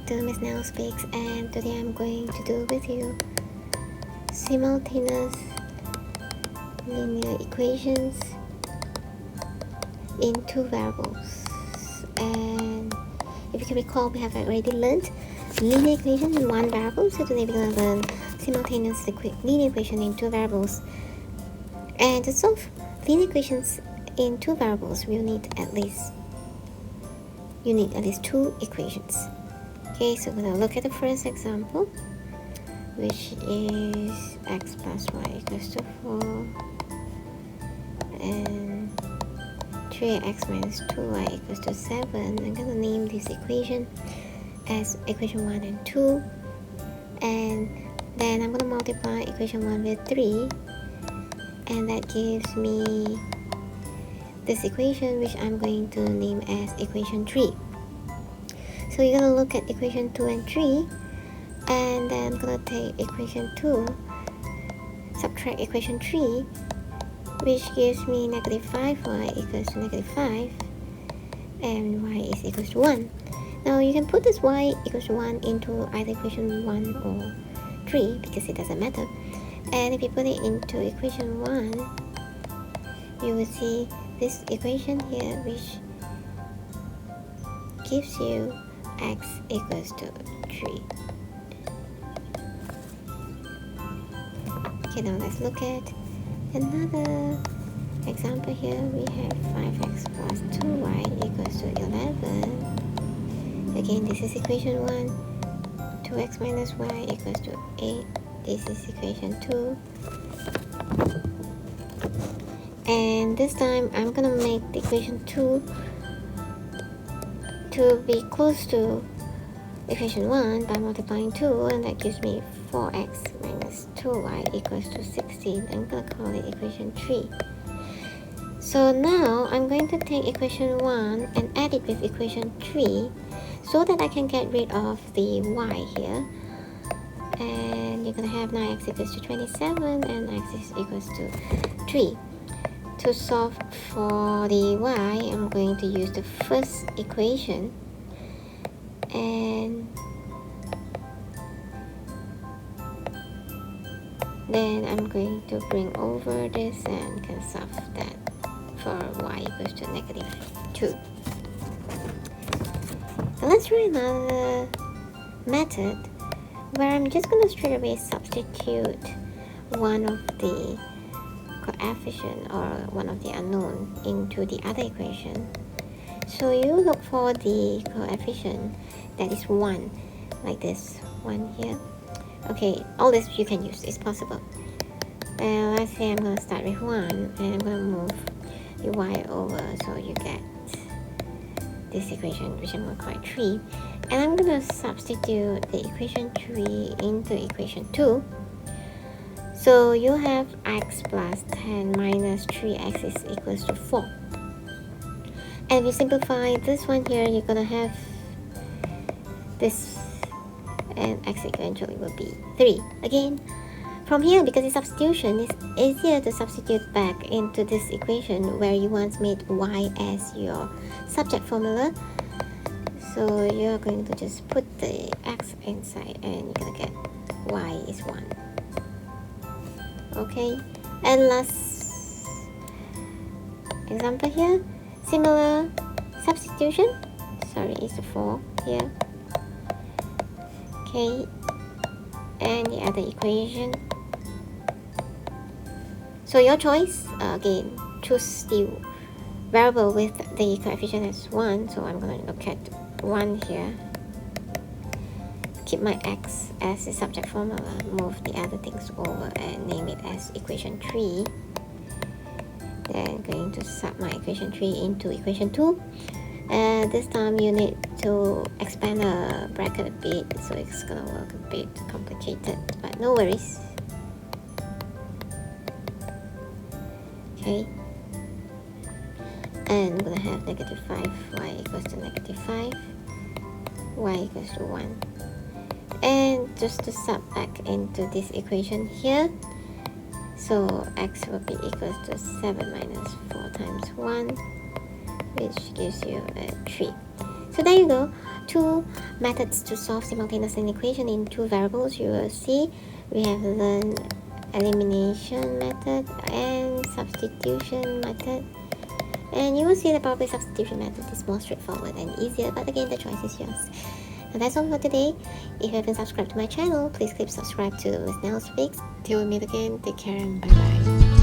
to Miss Nell Speaks, and today I'm going to do with you simultaneous linear equations in two variables. And if you can recall, we have already learned linear equation in one variable, so today we're going to learn simultaneous linear equation in two variables. And to solve linear equations in two variables, you need at least two equations. Okay, so we're going to look at the first example, which is x plus y equals to 4 and 3x minus 2y equals to 7. I'm going to name this equation as equation 1 and 2, and then I'm going to multiply equation 1 with 3, and that gives me this equation, which I'm going to name as equation 3. So you're going to look at equation 2 and 3, and then I'm going to take equation 2, subtract equation 3, which gives me negative 5y equals to negative 5, and y is equals to 1. Now you can put this y equals to 1 into either equation 1 or 3 because it doesn't matter. And if you put it into equation 1, you will see this equation here, which gives you x equals to 3. Okay, now let's look at another example here. We have 5x plus 2y equals to 11. Again, this is equation 1. 2x minus y equals to 8. This is equation 2. And this time I'm gonna make the equation 2 to be close to equation 1 by multiplying 2, and that gives me 4x minus 2y equals to 16. I'm gonna call it equation 3. So now I'm going to take equation 1 and add it with equation 3 so that I can get rid of the y here. And you're gonna have 9x equals to 27 and x is equals to 3. To solve for the y, I'm going to use the first equation, and then I'm going to bring over this and can solve that for y equals to negative 2. Now let's try another method where I'm just going to straight away substitute one of the coefficient or one of the unknown into the other equation. So you look for the coefficient that is 1, like this one here. Okay, all this you can use, it's possible. Let's say I'm going to start with 1 and I'm going to move the y over, so you get this equation, which I'm going to call 3, and I'm going to substitute the equation 3 into equation 2. So you have x plus 10 minus 3x is equals to 4. And if you simplify this one here, you're gonna have this, and x eventually will be 3. Again, from here, because it's substitution, it's easier to substitute back into this equation where you once made y as your subject formula. So you're going to just put the x inside and you're gonna get y is 1. Okay, and last example here, similar substitution. Sorry, it's a 4 here. Okay, and the other equation. So your choice, again, choose the variable with the coefficient as 1. So I'm going to look at 1 here. Keep my x as the subject formula, move the other things over and name it as equation 3. Then going to sub my equation 3 into equation 2. And this time you need to expand the bracket a bit, so it's gonna work a bit complicated, but no worries. Okay. And I'm gonna have negative 5, y equals to negative 5, y equals to 1. And just to sub back into this equation here, so x will be equals to 7 minus 4 times 1, which gives you a 3. So there you go, two methods to solve simultaneous equation in two variables. You will see we have learned elimination method and substitution method, and you will see the probably substitution method is more straightforward and easier, but again the choice is yours. And that's all for today. If you haven't subscribed to my channel, please click subscribe to Miss Nell Speaks. Till we meet again, take care and bye bye.